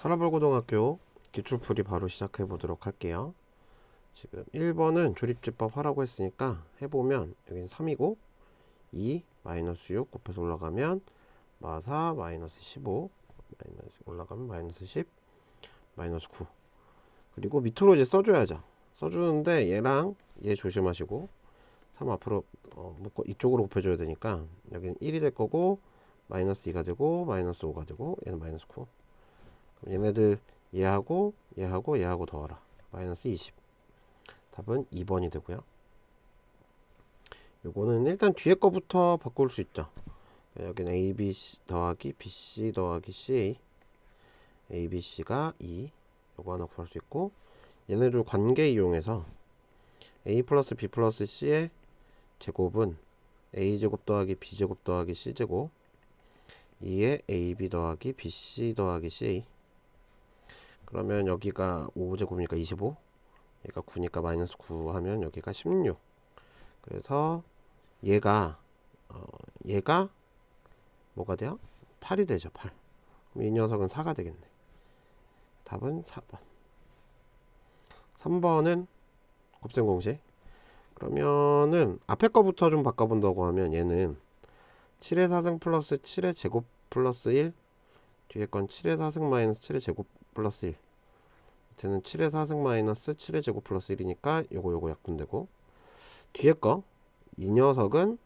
산업을고등학교 기출풀이 바로 시작해 보도록 할게요. 지금 1번은 조립집법 하라고 했으니까 해보면 여기는 3이고 2 마이너스 6 곱해서 올라가면 마4 마이너스 15 마이너스 올라가면 마이너스 10 마이너스 9. 그리고 밑으로 이제 써줘야죠. 써주는데 얘랑 얘 조심하시고 3 앞으로 묶어 이쪽으로 곱해줘야 되니까 여기는 1이 될 거고 마이너스 2가 되고 마이너스 5가 되고 얘는 마이너스 9. 그럼 얘네들 얘하고 얘하고 얘하고 더하라. 마이너스 20. 답은 2번이 되고요. 요거는 일단 뒤에 거부터 바꿀 수 있죠. 여기는 ABC 더하기 BC 더하기 CA, ABC가 2. 요거 하나 구할 수 있고, 얘네들 관계 이용해서 A 플러스 B 플러스 C의 제곱은 A제곱 더하기 B제곱 더하기 C제곱 2에 AB 더하기 BC 더하기 CA. 그러면 여기가 5제곱이니까 25, 얘가 9니까 마이너스 9 하면 여기가 16. 그래서 얘가 뭐가 돼요? 8이 되죠. 8. 그럼 이 녀석은 4가 되겠네. 답은 4번. 3번은 곱셈 공식. 그러면은 앞에 거부터 좀 바꿔본다고 하면 얘는 7의 4승 플러스 7의 제곱 플러스 1, 뒤에 건 7의 4승 마이너스 7의 제곱 플러스 1, 밑에는 7의 4승 마이너스 7의 제곱 플러스 1이니까 요거 약분되고, 뒤에 거 이 녀석은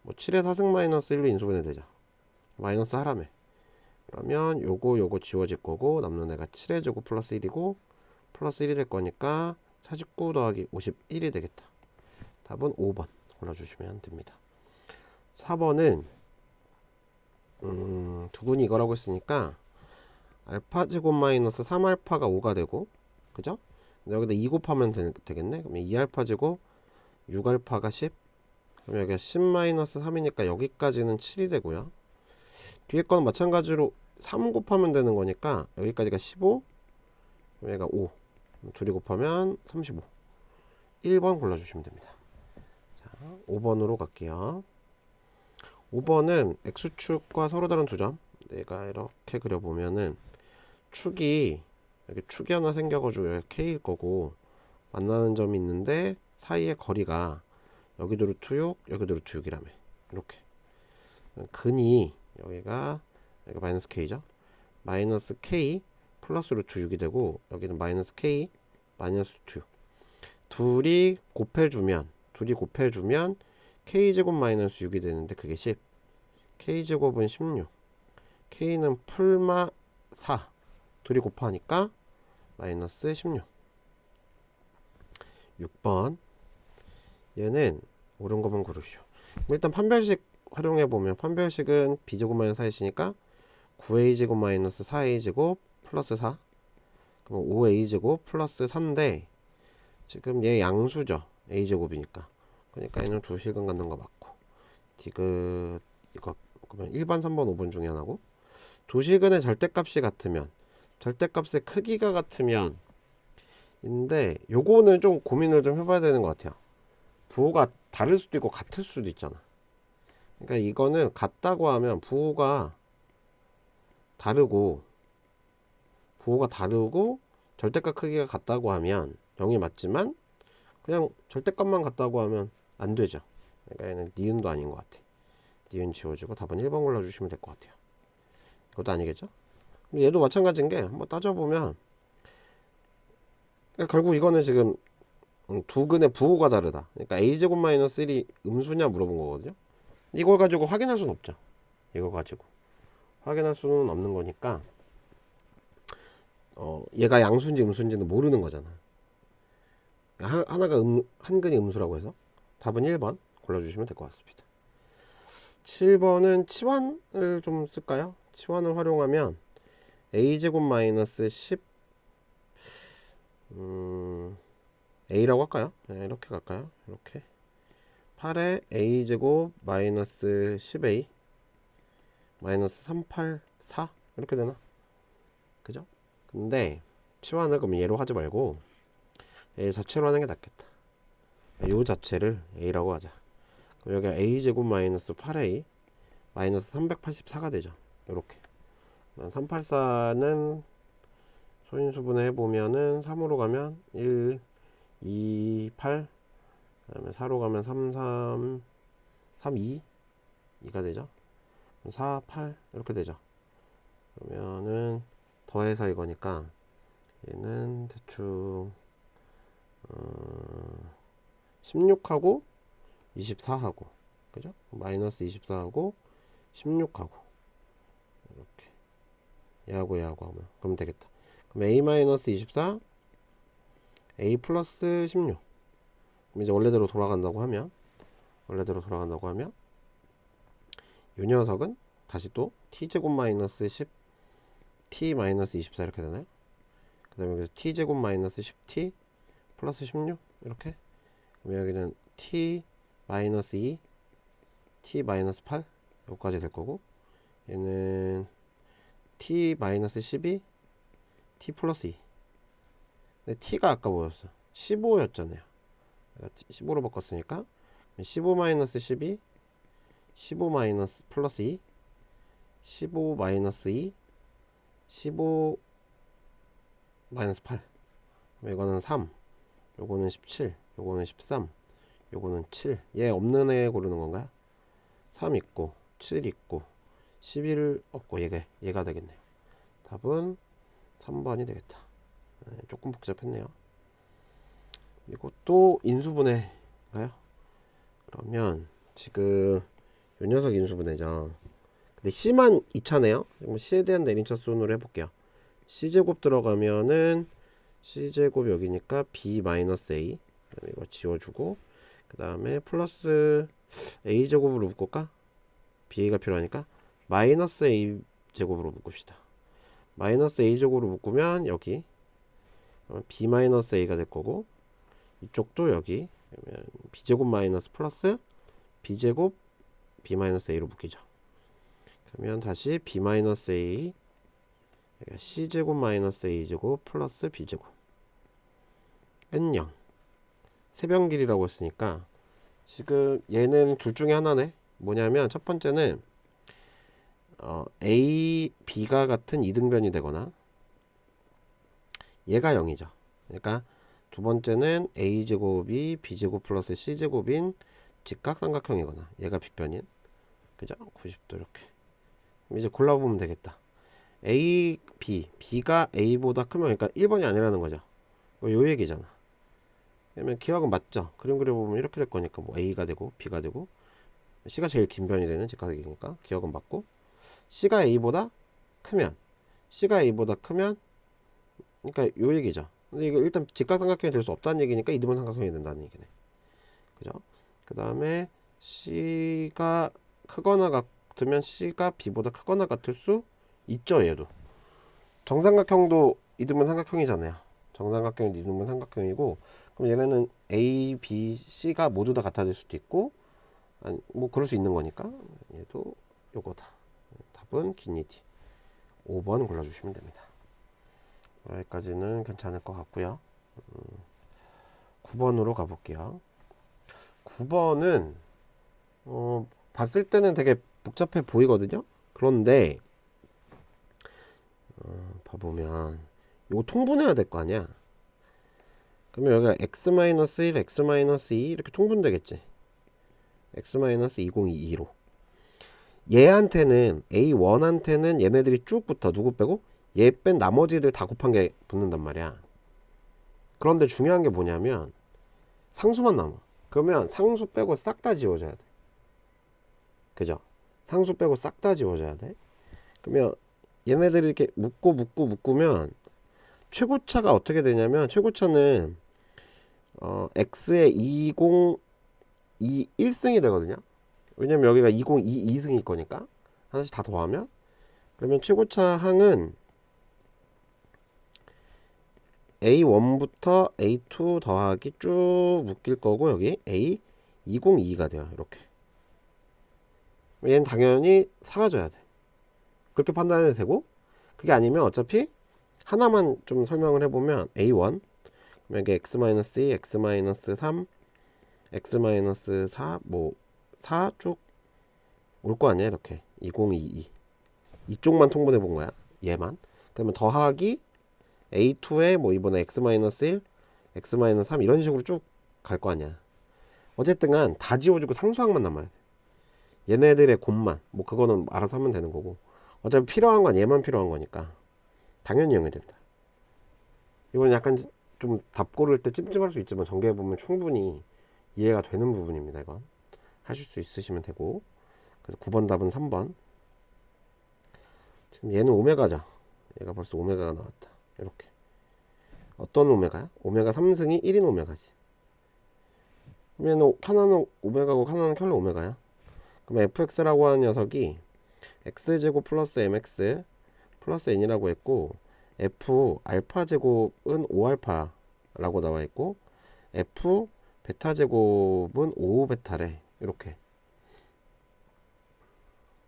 뭐 7의 4승 마이너스 1로 인수분해 되죠. 마이너스 하라며. 그러면 요거 지워질 거고 남는 애가 7의 제곱 플러스 1이고 플러스 1이 될 거니까 49 더하기 51이 되겠다. 답은 5번 골라주시면 됩니다. 4번은 두근이 이거라고 했으니까 알파 제곱 마이너스 3알파가 5가 되고, 그죠? 여기다 2 곱하면 되겠네. 그럼 2알파 제곱 6알파가 10. 그럼 여기가 10 마이너스 3이니까 여기까지는 7이 되고요. 뒤에 거는 마찬가지로 3 곱하면 되는 거니까 여기까지가 15, 그럼 얘가 5. 둘이 곱하면 35. 1번 골라주시면 됩니다. 자, 5번으로 갈게요. 5번은 X축과 서로 다른 두 점. 내가 이렇게 그려보면은 축이 여기 축이 하나 생겨가지고 여기 K일 거고, 만나는 점이 있는데 사이의 거리가 여기도 루트 6, 여기도 루트 6이라며. 이렇게 근이 여기가 마이너스 K죠. 마이너스 K 플러스 루트 6이 되고, 여기는 마이너스 K 마이너스 루트 6. 둘이 곱해주면 K제곱 마이너스 6이 되는데 그게 10. K제곱은 16. K는 풀마 4. 둘이 곱하니까 마이너스 16. 6번. 얘는 옳은 것만 고르시오. 일단 판별식 활용해보면 판별식은 B제곱 마이너스 4이니까 9A제곱 마이너스 4A제곱 플러스 4. 그럼 5A제곱 플러스 4인데 지금 얘 양수죠. A제곱이니까. 그러니까 얘는 두 실근 갖는 거 맞고, 디귿 이거 그러면 1번 3번 5번 중에 하나고, 두 실근의 절대값이 같으면, 절대값의 크기가 같으면 인데 요거는 좀 고민을 좀 해봐야 되는 것 같아요. 부호가 다를 수도 있고 같을 수도 있잖아. 그러니까 이거는 같다고 하면 부호가 다르고 절대값 크기가 같다고 하면 0이 맞지만, 그냥 절대값만 같다고 하면 안 되죠. 그러니까 얘는 니은도 아닌 것 같아. 니은 지워주고 답은 1번 골라주시면 될 것 같아요. 이것도 아니겠죠? 얘도 마찬가지인 게 한번 따져보면, 그러니까 결국 이거는 지금 두 근의 부호가 다르다. 그러니까 a제곱 마이너스 1이 음수냐 물어본 거거든요. 이걸 가지고 확인할 수는 없죠. 이거 가지고 확인할 수는 없는 거니까 얘가 양수인지 음수인지는 모르는 거잖아. 하나가 한 근이 음수라고 해서 답은 1번 골라주시면 될 것 같습니다. 7번은 치환을 좀 쓸까요? 치환을 활용하면 a제곱 마이너스 10 a라고 할까요? 네, 이렇게 갈까요? 이렇게 8에 a제곱 마이너스 10a 마이너스 384 이렇게 되나? 그죠? 근데 치환을 그럼 얘로 하지 말고 A 자체로 하는 게 낫겠다. 요 자체를 A라고 하자. 그럼 여기가 A제곱 마이너스 8A 마이너스 384가 되죠. 요렇게 384는 소인수분해 해보면은 3으로 가면 1, 2, 8, 그 다음에 4로 가면 3, 3, 3, 2, 2가 되죠. 4, 8 이렇게 되죠. 그러면은 더해서 이거니까 얘는 대충 16하고 24하고 그죠? 마이너스 24하고 16하고 이렇게 얘하고 하면 그러면 되겠다. 그럼 a 마이너스 24 a 플러스 16 그럼 이제 원래대로 돌아간다고 하면 이 녀석은 다시 또 t제곱 마이너스 10 t 마이너스 24 이렇게 되나요? 그 다음에 여기서 t제곱 마이너스 10t 플러스 16 이렇게 그럼 여기는 t 마이너스 2 t 마이너스 8 여기까지 될 거고 얘는 t 마이너스 12 t 플러스 2 근데 t가 아까 뭐였어? 15였잖아요 15로 바꿨으니까 15 마이너스 12 15 마이너스 플러스 2 15 마이너스 2 15 마이너스 8 그럼 이거는 3 요거는 17 요거는 13 요거는 7 얘 없는 애 고르는 건가요? 3 있고 7 있고 11 없고 얘가 되겠네요. 답은 3번이 되겠다. 조금 복잡했네요. 이것도 인수분해가요? 그러면 지금 요 녀석 인수분해죠. 근데 C만 2차네요. 그럼 C에 대한 내림차 순으로 해볼게요. C제곱 들어가면은 C제곱 여기니까 B-A 이거 지워주고 그 다음에 플러스 A제곱으로 묶을까? BA가 필요하니까 마이너스 A제곱으로 묶읍시다. 마이너스 A제곱으로 묶으면 여기 B-A가 될 거고 이쪽도 여기 그러면 B제곱 마이너스 플러스 B제곱 B-A로 묶이죠. 그러면 다시 B-A C제곱 마이너스 A제곱 플러스 B제곱 N 0 세변길이라고 했으니까 지금 얘는 둘 중에 하나네. 뭐냐면 첫 번째는 A, B가 같은 이등변이 되거나 얘가 0이죠. 그러니까 두 번째는 A제곱이 B제곱 플러스 C제곱인 직각삼각형이거나 얘가 빗변인 그죠? 90도 이렇게 이제 골라보면 되겠다. A, B, B가 A보다 크면 그러니까 1번이 아니라는 거죠. 요 얘기잖아. 그러면 기억은 맞죠? 그림 그려보면 이렇게 될 거니까 뭐 A가 되고 B가 되고 C가 제일 긴 변이 되는 직각이니까 기억은 맞고 C가 A보다 크면 그러니까 요 얘기죠. 근데 이거 일단 직각삼각형이 될 수 없다는 얘기니까 이등변 삼각형이 된다는 얘기네. 그죠? 그 다음에 C가 크거나 같으면 C가 B보다 크거나 같을 수 있죠. 얘도 정삼각형도 이등변 삼각형이잖아요. 정삼각형이 이등변 삼각형이고 그럼 얘네는 A, B, C가 모두 다 같아질 수도 있고 아니 뭐 그럴 수 있는 거니까 얘도 요거다. 답은 기니티 5번 골라주시면 됩니다. 여기까지는 괜찮을 것 같고요. 9번으로 가볼게요. 9번은 봤을 때는 되게 복잡해 보이거든요. 그런데 봐보면 이거 통분해야 될 거 아니야. 그러면 여기가 x-1, x-2 이렇게 통분되겠지. x-2022로 얘한테는 A1한테는 얘네들이 쭉 붙어. 누구 빼고? 얘 뺀 나머지들 다 곱한 게 붙는단 말이야. 그런데 중요한 게 뭐냐면 상수만 남아. 그러면 상수 빼고 싹 다 지워줘야 돼. 그죠? 상수 빼고 싹 다 지워줘야 돼. 그러면 얘네들이 이렇게 묶으면 최고차가 어떻게 되냐면 최고차는 x의 1승이 되거든요. 왜냐면 여기가 2승일 거니까 하나씩 다 더하면 그러면 최고차 항은 A1부터 A2 더하기 쭉 묶일 거고 여기 A202가 돼요. 이렇게 얘는 당연히 사라져야 돼. 그렇게 판단해도 되고 그게 아니면 어차피 하나만 좀 설명을 해보면 A1 그럼 여기 x-2, x-3, x-4 뭐 4 쭉 올 거 아니야. 이렇게 2022 이쪽만 통분해 본 거야. 얘만. 그러면 더하기 A2에 뭐 이번에 x-1, x-3 이런 식으로 쭉 갈 거 아니야. 어쨌든 간 다 지워주고 상수항만 남아야 돼. 얘네들의 곱만 뭐 그거는 알아서 하면 되는 거고, 어차피 필요한 건 얘만 필요한 거니까 당연히 이용이 된다. 이건 약간 좀 답 고를 때 찜찜할 수 있지만 전개해보면 충분히 이해가 되는 부분입니다. 이건 하실 수 있으시면 되고. 그래서 9번 답은 3번. 지금 얘는 오메가죠. 얘가 벌써 오메가가 나왔다. 이렇게. 어떤 오메가야? 오메가 3승이 1인 오메가지. 그러면 하나는 오메가고 하나는 켤레 오메가야. 그럼 fx라고 하는 녀석이 x제곱 플러스 mx 플러스 n이라고 했고, f 알파 제곱은 5알파라고 나와 있고, f 베타 제곱은 5베타래. 이렇게.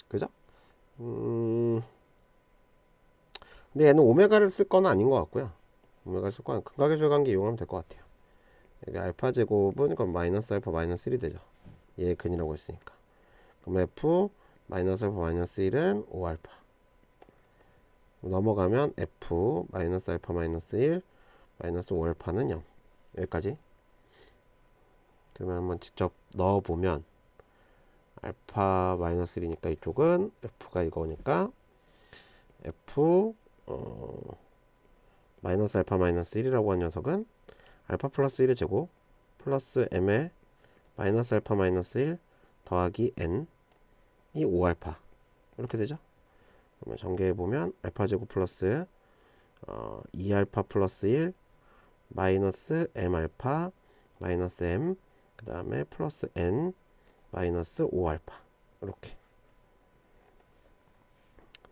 그죠? 근데 얘는 오메가를 쓸 건 아닌 것 같고요. 오메가를 쓸 건 근각의 주관계 이용하면 될 것 같아요. 여기 알파 제곱은 그럼 마이너스 알파 마이너스 1이 되죠. 얘 근이라고 했으니까. 그럼 f 마이너스 알파 마이너스 1은 5알파. 넘어가면 f 마이너스 알파 마이너스 1 마이너스 5알파는 0. 여기까지. 그러면 한번 직접 넣어보면 알파 마이너스 1이니까 이쪽은 f가 이거니까 f 마이너스 알파 마이너스 1이라고 한 녀석은 알파 플러스 1의 제곱 플러스 m의 마이너스 알파 마이너스 1 더하기 n이 5알파 이렇게 되죠. 그러면 전개해보면 알파 제곱 플러스 2알파 플러스 1 마이너스 m 알파 마이너스 m 그 다음에 플러스 n 마이너스 5알파 이렇게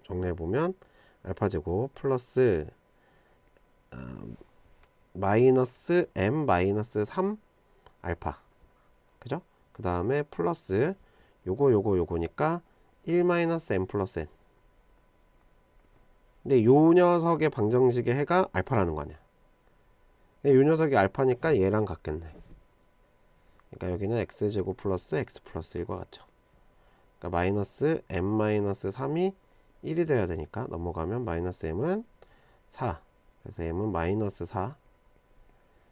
정리해보면 알파 제곱 플러스 마이너스 m 마이너스 3 알파 그죠? 그 다음에 플러스 요거니까 1 마이너스 m 플러스 n. 근데 요 녀석의 방정식의 해가 알파라는 거 아니야. 요 녀석이 알파니까 얘랑 같겠네. 그러니까 여기는 x제곱 플러스 x 플러스 1과 같죠. 그러니까 마이너스 m 마이너스 3이 1이 돼야 되니까 넘어가면 마이너스 m은 4. 그래서 m은 마이너스 4.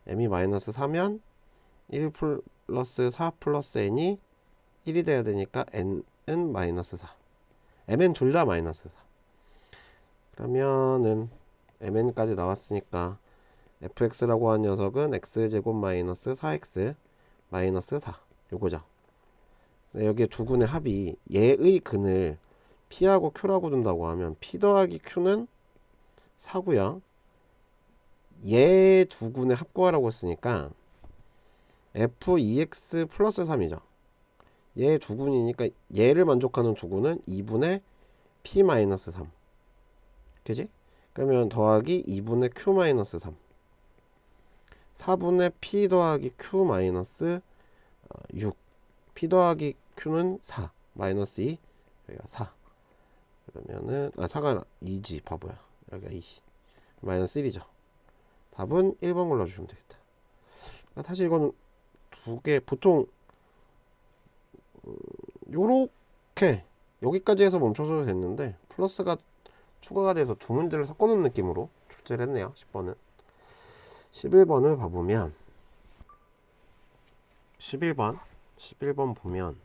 m이 마이너스 4면 1 플러스 4 플러스 n이 1이 돼야 되니까 n은 마이너스 4. mn 둘 다 마이너스 4. 그러면은 mn까지 나왔으니까 fx라고 하는 녀석은 x제곱 마이너스 4x 마이너스 4 요거죠. 여기에 두 군의 합이 얘의 근을 p하고 q라고 둔다고 하면 p 더하기 q는 4고요. 얘 두 군의 합구하라고 했으니까 f2x 플러스 3이죠. 얘 두 군이니까 얘를 만족하는 두 군은 2분의 p 마이너스 3. 그지? 그러면 더하기 2분의 q 마이너스 3. 4분의 p 더하기 q 마이너스 6. p 더하기 q는 4. 마이너스 2. 여기가 4. 그러면은 4가 2지 바보야. 여기가 2. 마이너스 1이죠. 답은 1번 골라주시면 되겠다. 사실 이건 두 개 보통 요렇게 여기까지 해서 멈춰서 됐는데 플러스가 추가가 돼서 두 문제를 섞어놓은 느낌으로 출제를 했네요. 10번은 11번을 봐보면 11번 보면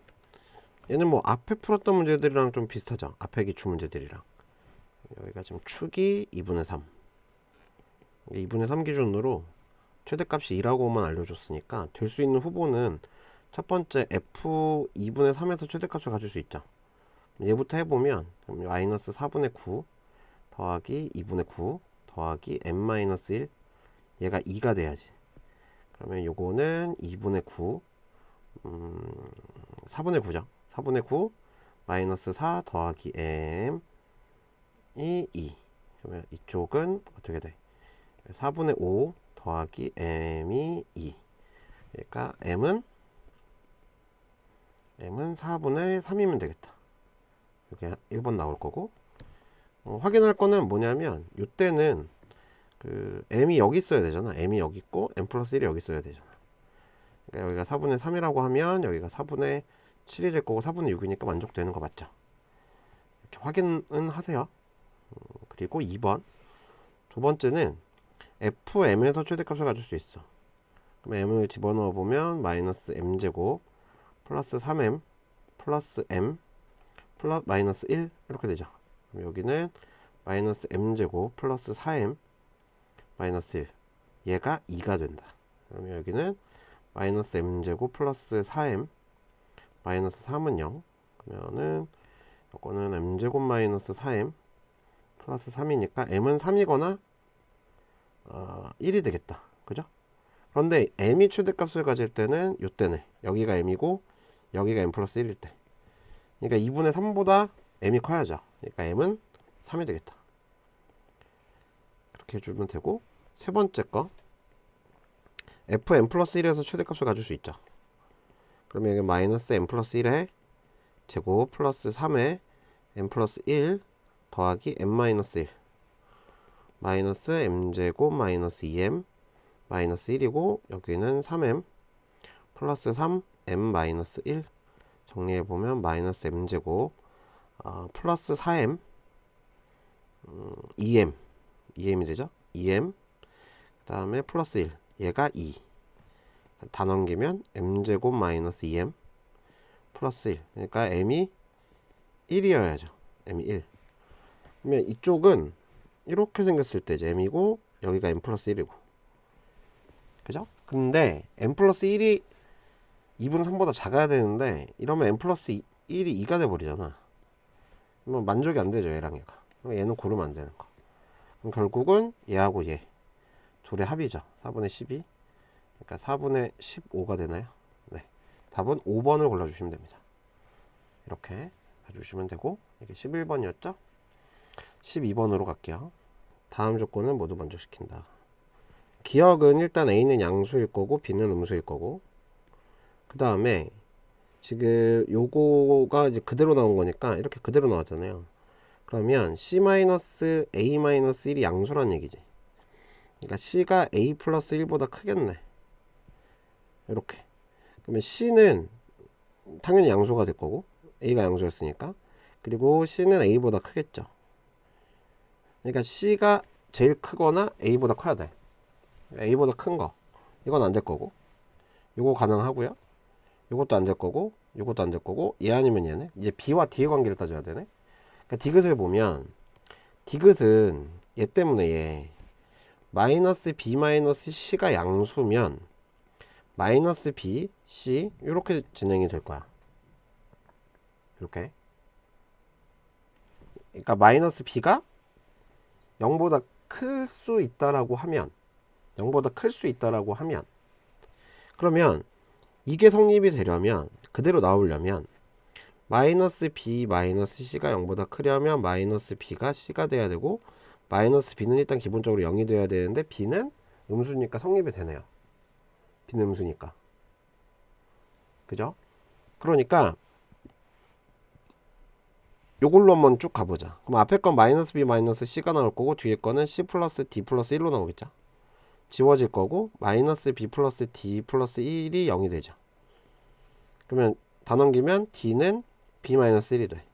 얘는 뭐 앞에 풀었던 문제들이랑 좀 비슷하죠. 앞에 기출 문제들이랑. 여기가 지금 축이 2분의 3 2분의 3 기준으로 최대값이 2라고만 알려줬으니까 될 수 있는 후보는 첫 번째 f 2분의 3에서 최대값을 가질 수 있죠. 얘부터 해보면 마이너스 4분의 9 더하기 2분의 9 더하기 m-1 얘가 2가 돼야지. 그러면 요거는 2분의 9 4분의 9죠. 4분의 9 마이너스 4 더하기 m이 2. 그러면 이쪽은 어떻게 돼? 4분의 5 더하기 m이 2. 그러니까 m은 4분의 3이면 되겠다. 이게 1번 나올 거고, 확인할 거는 뭐냐면 이때는 그 m이 여기 있어야 되잖아. m이 여기 있고 m 플러스 1이 여기 있어야 되잖아. 그러니까 여기가 4분의 3이라고 하면 여기가 4분의 7이 될 거고 4분의 6이니까 만족되는 거 맞죠? 이렇게 확인은 하세요. 그리고 2번 두 번째는 fm에서 최대값을 가질 수 있어. 그럼 m을 집어넣어 보면 마이너스 m제곱 플러스 3m 플러스 m 플러스 마이너스 1 이렇게 되죠. 그럼 여기는 마이너스 m제곱 플러스 4m 마이너스 1 얘가 2가 된다. 그러면 여기는 마이너스 m제곱 플러스 4m 마이너스 3은 0. 그러면은 이거는 m제곱 마이너스 4m 플러스 3이니까 m은 3이거나 1이 되겠다. 그죠? 그런데 m이 최대값을 가질 때는 요때네. 여기가 m이고 여기가 m 플러스 1일 때. 그러니까 2분의 3보다 m이 커야죠. 그러니까 m은 3이 되겠다. 이렇게 해주면 되고, 세 번째 거 fm 플러스 1에서 최대값을 가질 수 있죠. 그러면 여기 마이너스 m 플러스 1의 제곱 플러스 3의 m 플러스 1 더하기 m 마이너스 1 마이너스 m제곱 마이너스 2m 마이너스 1이고 여기는 3m 플러스 3m 마이너스 1 정리해보면 마이너스 m제곱 플러스 4m 2m이 되죠. 2m 그 다음에 플러스 1 얘가 2 다 넘기면 m제곱 마이너스 2m 플러스 1 그러니까 m이 1이어야죠. m이 1 그러면 이쪽은 이렇게 생겼을 때 이제 m이고 여기가 m 플러스 1이고 그죠? 근데 m 플러스 1이 2분의 3보다 작아야 되는데 이러면 m 플러스 1이 2가 돼버리잖아. 그러면 만족이 안 되죠. 얘랑 얘가. 그럼 얘는 고르면 안 되는 거. 그럼 결국은 얘하고 얘 둘의 합이죠. 4분의 12 그러니까 4분의 15가 되나요? 네, 답은 5번을 골라주시면 됩니다. 이렇게 해주시면 되고 이게 11번이었죠? 12번으로 갈게요. 다음 조건은 모두 만족시킨다. 기억은 일단 A는 양수일 거고 B는 음수일 거고 그 다음에 지금 요거가 이제 그대로 나온 거니까 이렇게 그대로 나왔잖아요. 그러면 C-A-1이 양수란 얘기지. 그러니까 C가 A 플러스 1보다 크겠네. 이렇게. 그러면 C는 당연히 양수가 될 거고 A가 양수였으니까. 그리고 C는 A보다 크겠죠. 그러니까 C가 제일 크거나 A보다 커야 돼. A보다 큰 거. 이건 안 될 거고. 요거 가능하고요. 요것도 안 될 거고. 요것도 안 될 거고. 얘 아니면 얘네. 이제 B와 D의 관계를 따져야 되네. 그러니까 디귿을 보면 디귿은 얘 때문에 얘 마이너스 B 마이너스 C가 양수면 마이너스 B, C 이렇게 진행이 될 거야. 이렇게. 그러니까 마이너스 B가 0보다 클 수 있다라고 하면 0보다 클 수 있다라고 하면 그러면 이게 성립이 되려면 그대로 나오려면 마이너스 B 마이너스 C가 0보다 크려면 마이너스 B가 C가 돼야 되고 마이너스 B는 일단 기본적으로 0이 돼야 되는데 B는 음수니까 성립이 되네요. B는 음수니까. 그죠? 그러니까 요걸로 한번 쭉 가보자. 그럼 앞에 건 마이너스 B 마이너스 C가 나올 거고 뒤에 거는 C 플러스 D 플러스 1로 나오겠죠. 지워질 거고 마이너스 B 플러스 D 플러스 1이 0이 되죠. 그러면 다 넘기면 D는 B 마이너스 1이 돼.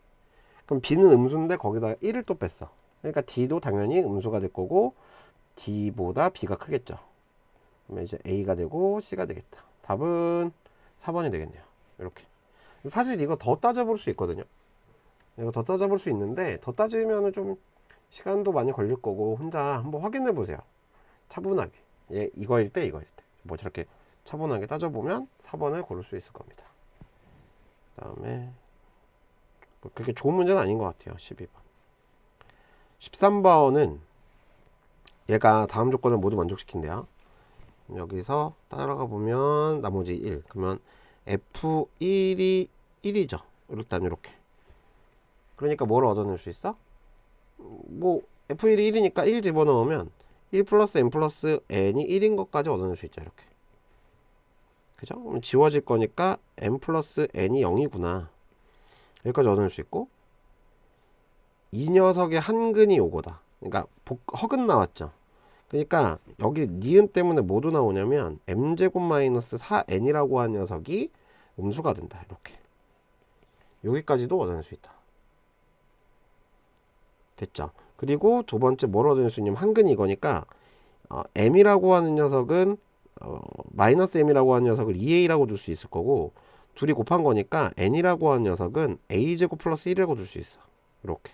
그럼 B는 음수인데 거기다가 1을 또 뺐어. 그러니까 D도 당연히 음수가 될 거고 D보다 B가 크겠죠. 그러면 이제 A가 되고 C가 되겠다. 답은 4번이 되겠네요. 이렇게. 사실 이거 더 따져볼 수 있거든요. 이거 더 따져볼 수 있는데 더 따지면은 좀 시간도 많이 걸릴 거고 혼자 한번 확인해 보세요. 차분하게. 예, 이거일 때 뭐 저렇게 차분하게 따져보면 4번을 고를 수 있을 겁니다. 그 다음에 뭐 그렇게 좋은 문제는 아닌 것 같아요. 12번 13번은 얘가 다음 조건을 모두 만족시킨대요. 여기서 따라가 보면 나머지 1 그러면 F1이 1이죠. 일단 이렇게. 그러니까 뭐를 얻어낼 수 있어? 뭐 F1이 1이니까 1 집어넣으면 1 플러스 n 플러스 n이 1인 것까지 얻어낼 수 있죠. 이렇게. 그죠? 그럼 지워질 거니까 n 플러스 n이 0이구나. 여기까지 얻어낼 수 있고 이 녀석의 한근이 요거다. 그러니까 허근 나왔죠. 그러니까 여기 니은 때문에 뭐도 나오냐면 m제곱 마이너스 4n이라고 한 녀석이 음수가 된다. 이렇게. 여기까지도 얻어낼 수 있다. 됐죠? 그리고 두 번째 뭘 얻어낼 수 있냐면 한근이 이거니까 m이라고 하는 녀석은 마이너스 m이라고 하는 녀석을 2a라고 줄 수 있을 거고, 둘이 곱한 거니까 n이라고 하는 녀석은 a제곱 플러스 1이라고 줄 수 있어. 이렇게.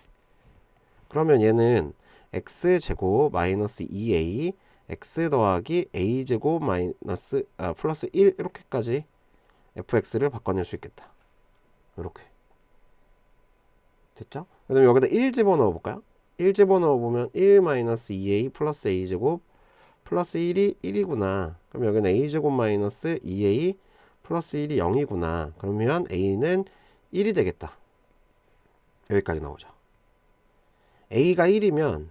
그러면 얘는 x제곱 마이너스 2a x 더하기 a제곱 마이너스 플러스 1 이렇게까지 fx를 바꿔낼 수 있겠다. 이렇게 됐죠? 그 다음에 여기다 1 집어넣어 볼까요? 1 집어넣어 보면 1 마이너스 2a 플러스 a제곱 플러스 1이 1이구나. 그럼 여기는 a제곱 마이너스 2a 플러스 1이 0이구나. 그러면 a는 1이 되겠다. 여기까지 나오죠. a가 1이면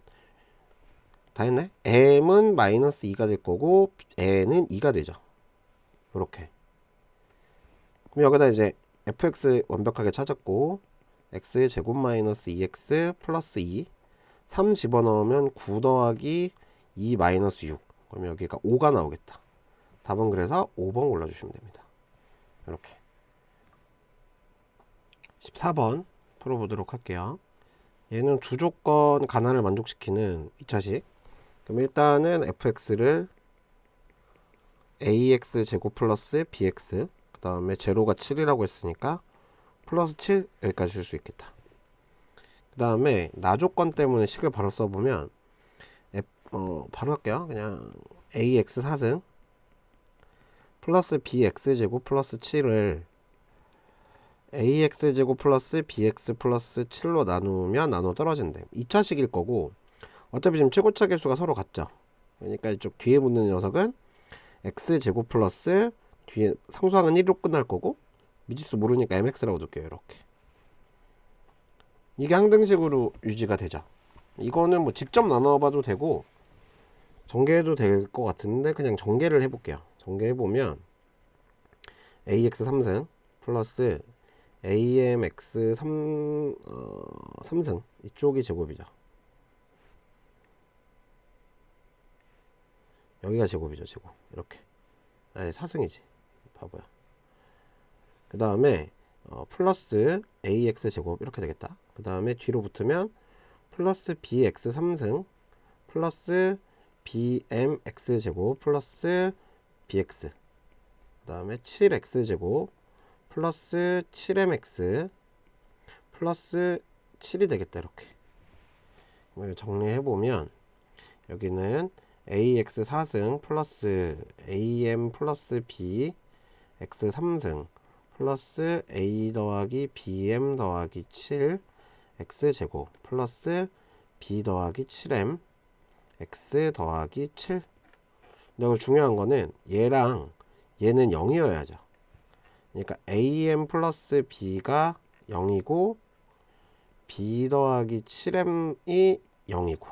다 했네? m은 마이너스 2가 될 거고 n은 2가 되죠. 이렇게. 그럼 여기다 이제 fx 완벽하게 찾았고, x의 제곱 마이너스 2x 플러스 2 3 집어넣으면 9 더하기 2 마이너스 6. 그럼 여기가 5가 나오겠다. 답은 그래서 5번 골라주시면 됩니다. 이렇게. 14번 풀어보도록 할게요. 얘는 두 조건 가난을 만족시키는 2차식. 그럼 일단은 fx를 ax 제곱 플러스 bx, 그 다음에 제로가 7이라고 했으니까 플러스 7 여기까지 쓸 수 있겠다. 그 다음에 나조건 때문에 식을 바로 써보면 바로 할게요. 그냥 ax 4승 플러스 bx 제곱 플러스 7을 ax 제곱 플러스 bx 플러스 7로 나누면 나눠 떨어진대. 2차식일 거고, 어차피 지금 최고차 개수가 서로 같죠. 그러니까 이쪽 뒤에 붙는 녀석은 x 제곱 플러스 뒤에 상수항은 1로 끝날 거고, 미지수 모르니까 mx라고 줄게요. 이렇게. 이게 항등식으로 유지가 되죠. 이거는 뭐 직접 나눠봐도 되고 전개해도 될 것 같은데 그냥 전개를 해볼게요. 전개해보면 ax 3승 플러스 amx 3승 이쪽이 제곱이죠. 여기가 제곱이죠. 제곱. 이렇게. 아니 4승이지. 바보야. 그 다음에 플러스 ax 제곱 이렇게 되겠다. 그 다음에 뒤로 붙으면 플러스 bx 3승 플러스 bmx 제곱 플러스 bx, 그 다음에 7x 제곱 플러스 7mx 플러스 7이 되겠다. 이렇게 정리해보면 여기는 ax 4승 플러스 am 플러스 b x 3승 플러스 a 더하기 bm 더하기 7 x제곱 플러스 b 더하기 7m x 더하기 7. 근데 중요한 거는 얘랑 얘는 0이어야죠. 그러니까 am 플러스 b가 0이고 b 더하기 7m이 0이고,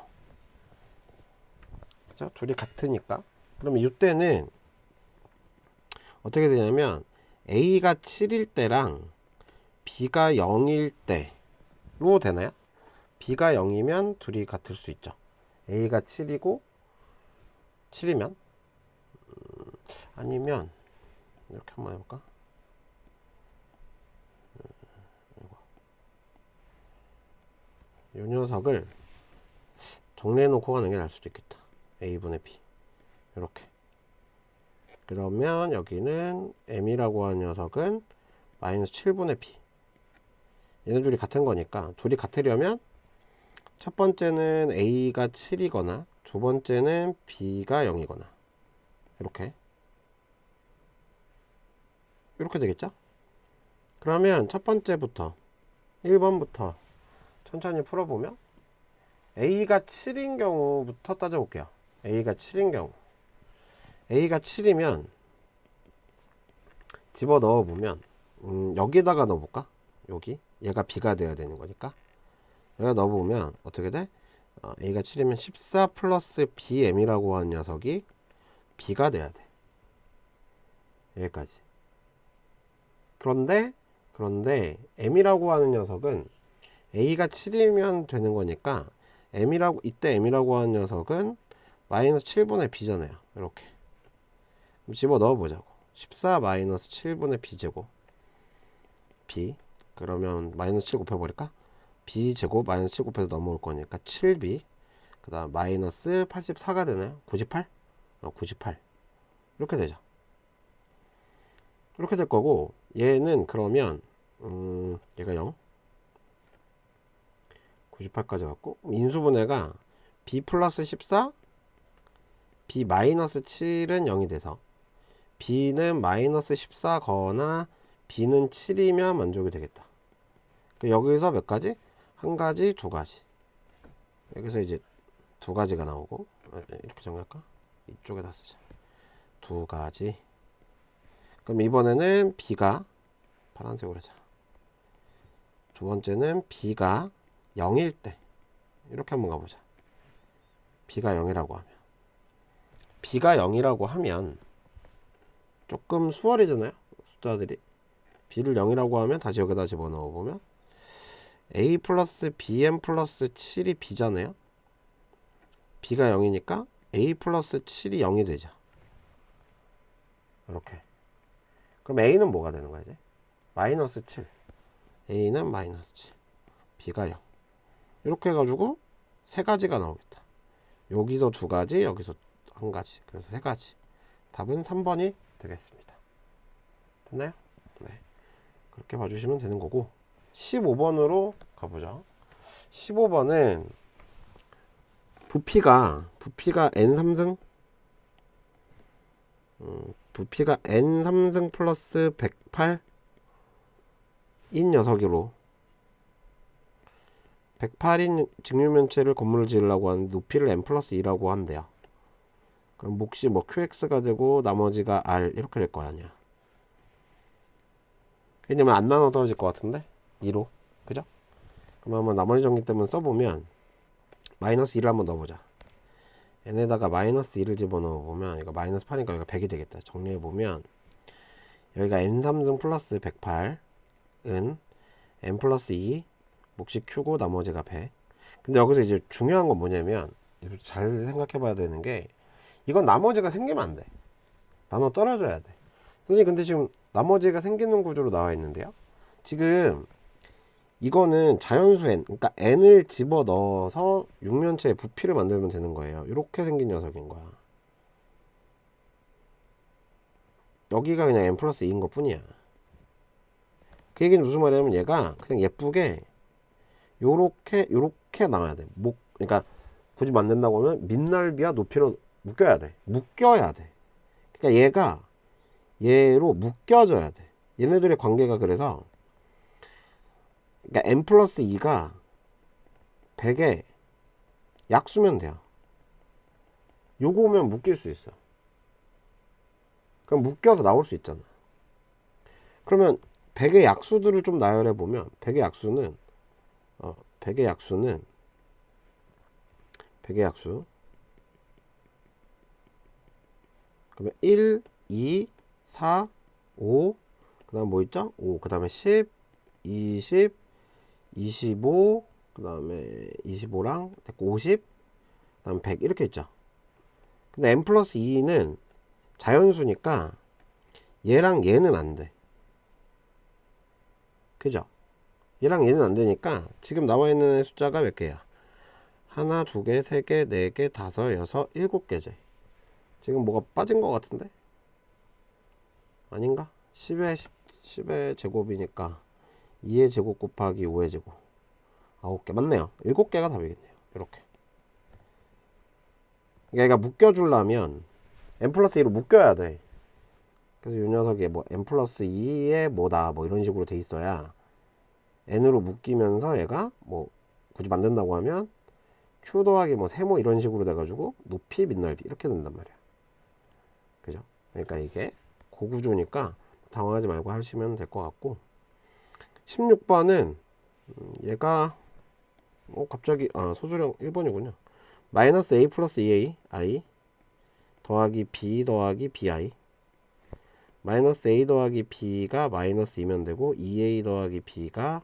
그죠? 둘이 같으니까. 그러면 이때는 어떻게 되냐면 a가 7일 때랑 b가 0일 때로 되나요? b가 0이면 둘이 같을 수 있죠. a가 7이고 7이면 아니면 이렇게 한번 해볼까? 이 녀석을 정리해놓고 가는 게 나을 수도 있겠다. a분의 b 이렇게. 그러면 여기는 m이라고 하는 녀석은 마이너스 7분의 b. 얘네 둘이 같은 거니까 둘이 같으려면 첫 번째는 a가 7이거나 두 번째는 b가 0이거나 이렇게 되겠죠? 그러면 첫 번째부터 1번부터 천천히 풀어보면 a가 7인 경우부터 따져볼게요. a가 7인 경우, a가 7이면 집어 넣어보면 여기다가 넣어볼까? 여기 얘가 b가 돼야 되는 거니까 여기다 넣어보면 어떻게 돼? a가 7이면 14 플러스 bm이라고 하는 녀석이 b가 돼야 돼. 여기까지. 그런데 m이라고 하는 녀석은 a가 7이면 되는 거니까 이때 m이라고 하는 녀석은 마이너스 7분의 b잖아요. 이렇게 집어 넣어보자고. 14 마이너스 7분의 b제곱 b, 그러면 마이너스 7 곱해버릴까? b제곱 마이너스 7 곱해서 넘어올 거니까 7b, 그 다음 마이너스 84가 되나요? 98? 98 이렇게 되죠. 이렇게 될 거고, 얘는 그러면 얘가 0 98까지 갔고, 인수분해가 b 플러스 14 b 마이너스 7은 0이 돼서 b는 마이너스 14거나 b는 7이면 만족이 되겠다. 여기서 몇 가지? 한 가지, 두 가지. 여기서 이제 두 가지가 나오고, 이렇게 정할까? 이쪽에다 쓰자. 두 가지. 그럼 이번에는 b가 파란색으로 하자. 두 번째는 b가 0일 때 이렇게 한번 가보자. b가 0이라고 하면 b가 0이라고 하면 조금 수월해지나요? 숫자들이. b를 0이라고 하면 다시 여기다 집어넣어 보면 a 플러스 bm 플러스 7이 b잖아요. b가 0이니까 a 플러스 7이 0이 되죠. 이렇게. 그럼 a는 뭐가 되는 거야 이제? 마이너스 7. a는 마이너스 7. b가 0. 이렇게 해가지고 세 가지가 나오겠다. 여기서 두 가지, 여기서 한 가지. 그래서 세 가지. 답은 3번이 되겠습니다. 됐나요? 네. 그렇게 봐주시면 되는 거고, 15번으로 가보자. 15번은 부피가 n3승 부피가 n3승 플러스 108인 녀석으로 108인 직류면체를 건물을 지으려고 하는데 높이를 n 플러스 2라고 한대요. 그럼 몫이 뭐 qx가 되고 나머지가 r 이렇게 될 거 아니야. 왜냐면 안 나눠 떨어질 것 같은데 2로, 그죠? 그럼 한번 나머지 정리 때문에 써보면 마이너스 2를 한번 넣어보자. n에다가 마이너스 2를 집어넣어 보면 이거 마이너스 8이니까 여기가 100이 되겠다. 정리해 보면 여기가 n3승 플러스 108은 n 플러스 2 몫이 q고 나머지가 100. 근데 여기서 이제 중요한 건 뭐냐면 잘 생각해 봐야 되는 게, 이건 나머지가 생기면 안 돼. 나눠 떨어져야 돼. 선생님 근데 지금 나머지가 생기는 구조로 나와 있는데요. 지금 이거는 자연수 n, 그러니까 n을 집어넣어서 육면체의 부피를 만들면 되는 거예요. 이렇게 생긴 녀석인 거야. 여기가 그냥 n 플러스 2인 것 뿐이야. 그 얘기는 무슨 말이냐면 얘가 그냥 예쁘게 요렇게 나와야 돼. 그러니까 굳이 만든다고 하면 밑넓이와 높이로 묶여야 돼. 그러니까 얘가 얘로 묶여져야 돼. 얘네들의 관계가 그래서, 그러니까 n 플러스 2가 100에 약수면 돼요. 요거 오면 묶일 수 있어. 그럼 묶여서 나올 수 있잖아. 그러면 100의 약수들을 좀 나열해 보면 100의 약수는 100의 약수 그러면 1, 2, 4, 5, 그 다음 뭐 있죠? 5, 그 다음에 10, 20, 25, 그 다음에 25랑 됐고 50, 그 다음 100 이렇게 있죠. 근데 n 플러스 2는 자연수니까 얘랑 얘는 안 돼. 그죠? 얘랑 얘는 안 되니까 지금 나와 있는 숫자가 몇 개야? 하나, 두 개, 세 개, 네 개, 다섯, 여섯, 일곱 개제. 지금 뭐가 빠진 것 같은데? 아닌가? 10의 제곱이니까 2의 제곱 곱하기 5의 제곱 9개 맞네요. 7개가 답이겠네요. 이렇게. 그러니까 묶여주려면 n 플러스 2로 묶여야 돼. 그래서 이 녀석이 뭐 n 플러스 2의 뭐다 뭐 이런 식으로 돼 있어야 n으로 묶이면서 얘가 뭐 굳이 만든다고 하면 q 더하기 뭐 세모 이런 식으로 돼가지고 높이 밑넓이 이렇게 된단 말이야. 그죠? 그러니까 이게 고구조니까 당황하지 말고 하시면 될 것 같고, 16번은 얘가 갑자기 소수령 1번이군요. 마이너스 a 플러스 2a i 더하기 b 더하기 bi, 마이너스 a 더하기 b가 마이너스 2면 되고 2a 더하기 b가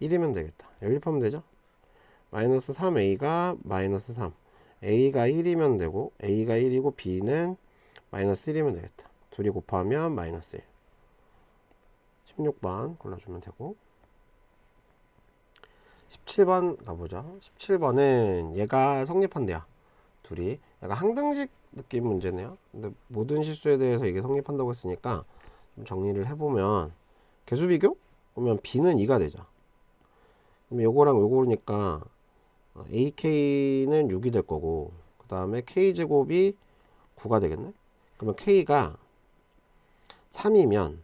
1이면 되겠다. 연립하면 되죠. 마이너스 3a가 마이너스 3, a가 1이면 되고 a가 1이고 b는 마이너스 1이면 되겠다. 둘이 곱하면 마이너스 1. 16번 골라주면 되고, 17번 가보죠. 17번은 얘가 성립한대요. 둘이 약간 항등식 느낌 문제네요. 근데 모든 실수에 대해서 이게 성립한다고 했으니까 좀 정리를 해보면 개수 비교? 그러면 b는 2가 되죠. 그럼 요거랑 요거니까 ak는 6이 될 거고, 그 다음에 k제곱이 9가 되겠네. 그러면 k가 3이면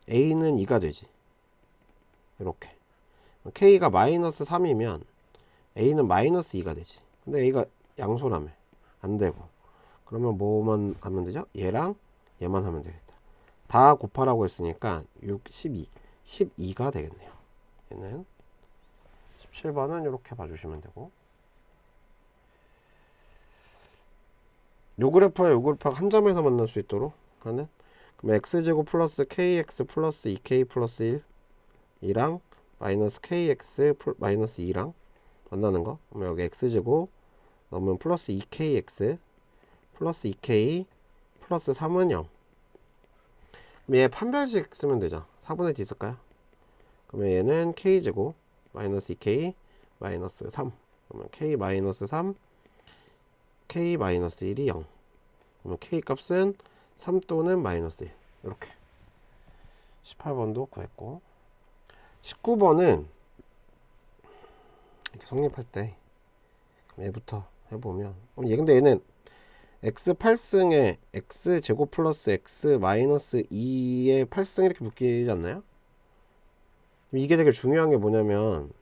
a는 2가 되지. 이렇게 k가 마이너스 3이면 a는 마이너스 2가 되지. 근데 a가 양수라며 안 되고, 그러면 뭐만 하면 되죠? 얘랑 얘만 하면 되겠다. 다 곱하라고 했으니까 6, 12, 12가 되겠네요. 얘는 17번은 이렇게 봐주시면 되고, 요 그래프와 요 그래프가 한 점에서 만날 수 있도록 하는, 그럼 x제곱 플러스 kx 플러스 2k 플러스 1 이랑 마이너스 kx 마이너스 2랑 만나는 거. 그러면 여기 x제곱 넣으면 플러스 2kx 플러스 2k 플러스 3은 0. 그럼 얘 판별식 쓰면 되죠. 4분의 d 쓸까요? 그러면 얘는 k제곱 마이너스 2k 마이너스 3. 그러면 k 마이너스 3 k 마이너스 1이 0. 그러면 k 값은 3 또는 마이너스 1. 이렇게 18번도 구했고, 19번은 이렇게 성립할 때 얘부터 해보면, 얘 근데 얘는 x 8승에 x 제곱 플러스 x 마이너스 2의 8승 이렇게 묶이지 않나요? 이게 되게 중요한 게 뭐냐면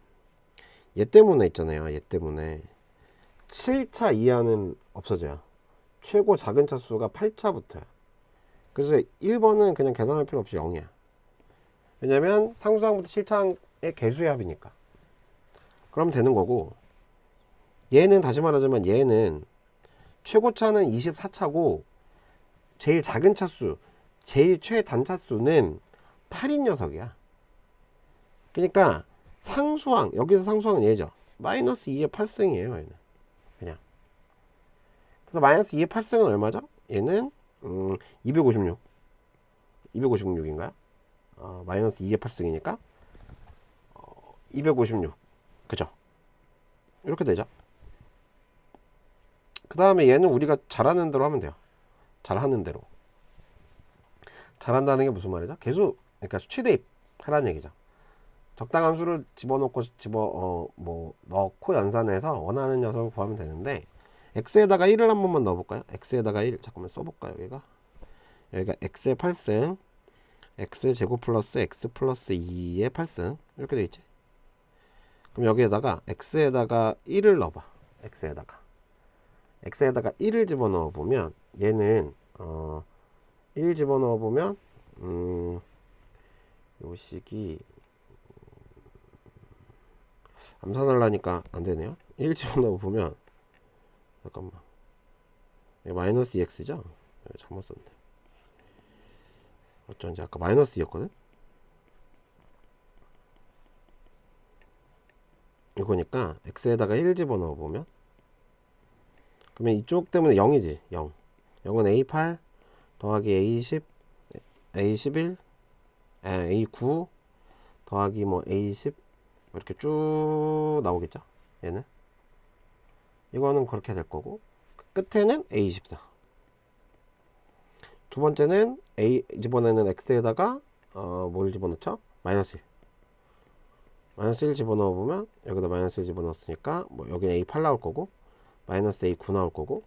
얘 때문에 있잖아요. 얘 때문에 7차 이하는 없어져요. 최고 작은 차수가 8차부터야. 그래서 1번은 그냥 계산할 필요 없이 0이야. 왜냐면 상수항부터 실차항의 개수의 합이니까. 그럼 되는 거고, 얘는 다시 말하자면 얘는 최고차는 24차고 제일 작은 차수, 제일 최단차수는 8인 녀석이야. 그러니까 상수항, 여기서 상수항은 얘죠. 마이너스 2의 8승이에요. 얘는 그냥. 그래서 마이너스 2의 8승은 얼마죠? 얘는 256 256인가요? 마이너스 2의 8승이니까 256. 그죠? 이렇게 되죠. 그 다음에 얘는 우리가 잘하는 대로 하면 돼요. 잘하는 대로. 잘한다는 게 무슨 말이죠? 개수, 그러니까 수치 대입 하라는 얘기죠. 적당한 수를 집어넣고 넣고 연산해서 원하는 녀석을 구하면 되는데, x에다가 1을 한 번만 넣어볼까요? x에다가 1 잠깐만 써볼까요? 여기가 x의 8승 x 제곱 플러스 x 플러스 2의 8승 이렇게 되어있지. 그럼 여기에다가 x에다가 1을 넣어봐. x에다가 1을 집어넣어 보면 얘는 1 집어넣어 보면 요 식이 암산하려니까 안되네요. 1 집어넣어 보면, 잠깐만, 마이너스 2x죠? 잘못 썼네. 어쩐지 아까 마이너스 2였거든? 이거니까 x에다가 1 집어넣어 보면, 그러면 이쪽 때문에 0이지. 0은 a8 더하기 a10 a11 a9 더하기 뭐 a10 이렇게 쭉 나오겠죠. 얘는 이거는 그렇게 될 거고, 끝에는 a24. 두 번째는 a 집어내는 x에다가 뭘 집어넣죠? 마이너스 1. 마이너스 1 집어넣어 보면 여기다 마이너스 1 집어넣었으니까 뭐 여기는 a8 나올 거고, 마이너스 a9 나올 거고,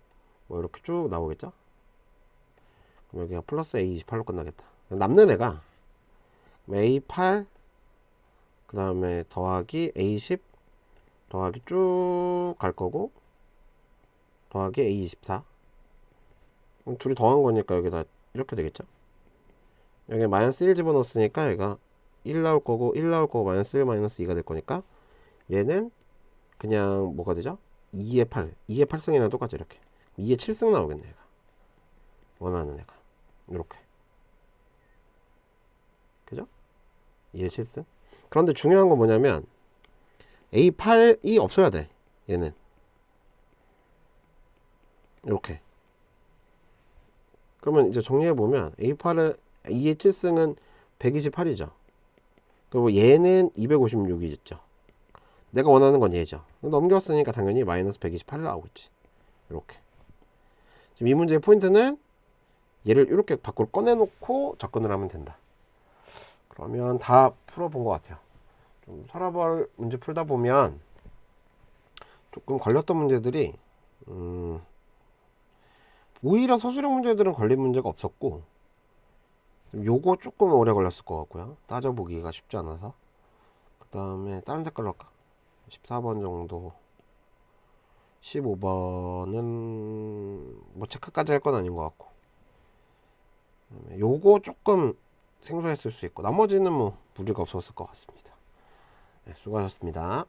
뭐 이렇게 쭉 나오겠죠. 그럼 여기가 플러스 a28로 끝나겠다. 남는 애가 a8 그 다음에 더하기 a10 더하기 쭉 갈 거고, 더하기 a24. 둘이 더한 거니까 여기다 이렇게 되겠죠. 여기 마이너스 1 집어넣었으니까 여기가 1 나올 거고, 1 나올 거고, 마이너스 1 마이너스 2가 될 거니까 얘는 그냥 뭐가 되죠? 2의 8 2의 8승이랑 똑같죠. 이렇게 2의 7승 나오겠네. 얘가 원하는 애가 이렇게, 그죠? 2의 7승. 그런데 중요한 건 뭐냐면 a8이 없어야 돼. 얘는 이렇게. 그러면 이제 정리해보면 a8은 2의 7승은 128이죠. 그리고 얘는 256이죠. 내가 원하는 건 얘죠. 넘겼으니까 당연히 마이너스 128이 나오겠지. 이렇게. 지금 이 문제의 포인트는 얘를 이렇게 밖으로 꺼내놓고 접근을 하면 된다. 그러면 다 풀어본 것 같아요. 좀 서라벌 문제 풀다 보면 조금 걸렸던 문제들이 오히려 서술형 문제들은 걸린 문제가 없었고 요거 조금 오래 걸렸을 것 같고요. 따져보기가 쉽지 않아서. 그 다음에 다른 색깔로 할까? 14번 정도. 15번은 뭐 체크까지 할 건 아닌 것 같고 요거 조금 생소했을 수 있고 나머지는 뭐 무리가 없었을 것 같습니다. 네, 수고하셨습니다.